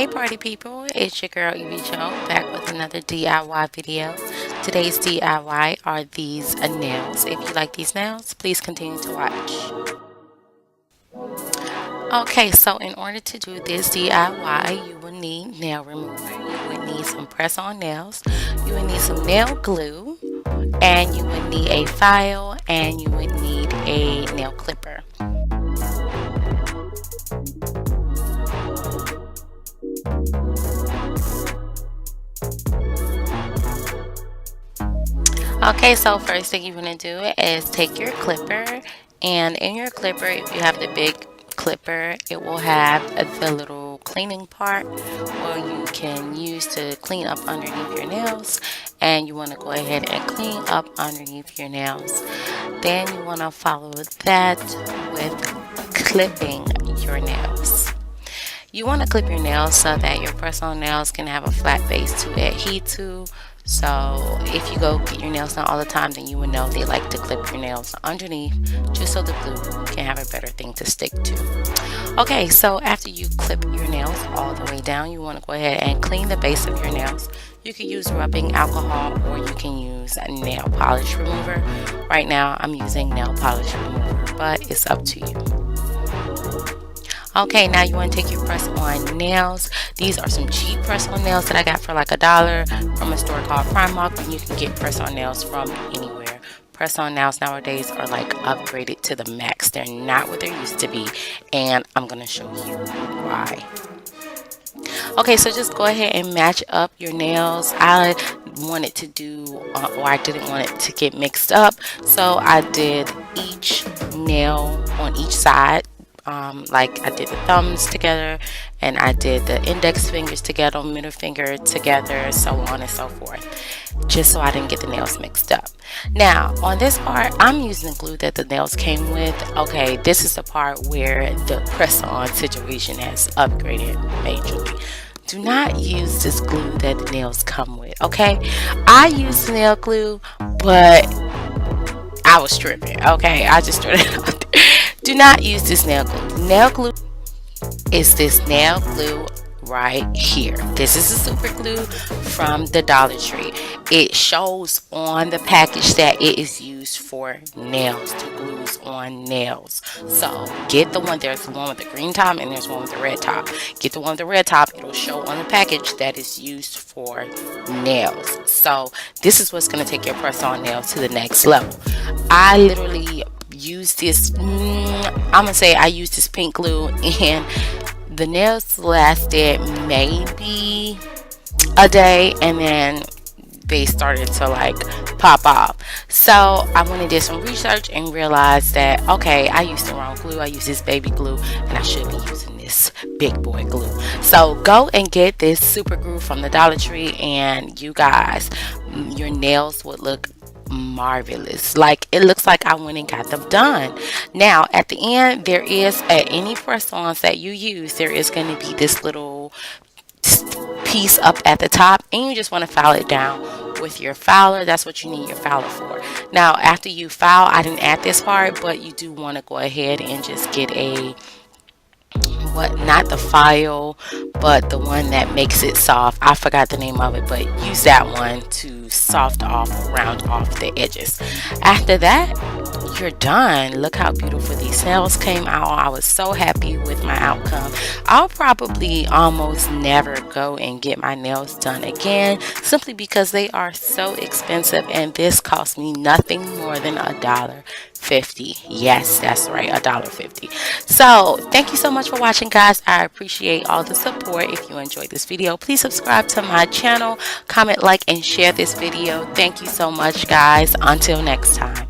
Hey party people, it's your girl Evie Joe back with another DIY video. Today's DIY are these nails. If you like these nails, please continue to watch. Okay, so in order to do this DIY, you will need nail remover, you would need some press-on nails, you would need some nail glue, and you would need a file, and you would need a nail clipper. Okay, so first thing you want to do is take your clipper, and in your clipper, if you have the big clipper, it will have the little cleaning part where you can use to clean up underneath your nails, and you want to go ahead and clean up underneath your nails. Then you want to follow that with clipping your nails. You want to clip your nails so that your press-on nails can have a flat base to adhere to. So if you go get your nails done all the time, then you would know they like to clip your nails underneath just so the glue can have a better thing to stick to. Okay, so after you clip your nails all the way down, you want to go ahead and clean the base of your nails. You can use rubbing alcohol or you can use a nail polish remover. Right now I'm using nail polish remover, but it's up to you. Okay, now you want to take your press-on nails. These are some cheap press-on nails that I got for like $1 from a store called Primark, and you can get press-on nails from anywhere. Press-on nails nowadays are like upgraded to the max. They're not what they used to be, and I'm going to show you why. Okay, so just go ahead and match up your nails. I wanted to do, or I didn't want it to get mixed up, so I did each nail on each side. Like I did the thumbs together, and I did the index fingers together, middle finger together, so on and so forth, just so I didn't get the nails mixed up. Now on this part, I'm using the glue that the nails came with. Okay, this is the part where the press-on situation has upgraded majorly. Do not use this glue that the nails come with. Okay, I used nail glue, but I was tripping. Okay, I just threw it out there. Do not use this nail glue. Nail glue is this nail glue right here. This is a super glue from the Dollar Tree. It shows on the package that it is used for nails, to glues on nails. So get the one, there's the one with the green top and there's one with the red top. Get the one with the red top. It'll show on the package that is used for nails. So this is what's going to take your press-on nails to the next level. I literally use this, I'm gonna say I used this pink glue, and the nails lasted maybe a day, and then they started to like pop off. So I went and did some research and realized that, okay, I used the wrong glue. I used this baby glue, and I should be using this big boy glue. So go and get this super glue from the Dollar Tree, and you guys, your nails would look marvelous. Like, it looks like I went and got them done. Now at the end, there is, at any press-ons that you use, there is going to be this little piece up at the top, and you just want to file it down with your filer. That's what you need your filer for. Now after you file, I didn't add this part, but you do want to go ahead and just get a, not the file, but the one that makes it soft. I forgot the name of it, but use that one to soft off, round off the edges. After that, you're done. Look how beautiful these nails came out. I was so happy with my outcome. I'll probably almost never go and get my nails done again, simply because they are so expensive, and this cost me nothing more than $1.50. Yes, that's right, $1.50. So thank you so much for watching, guys. I appreciate all the support. If you enjoyed this video, please subscribe to my channel, comment, like, and share this video. Thank you so much, guys. Until next time.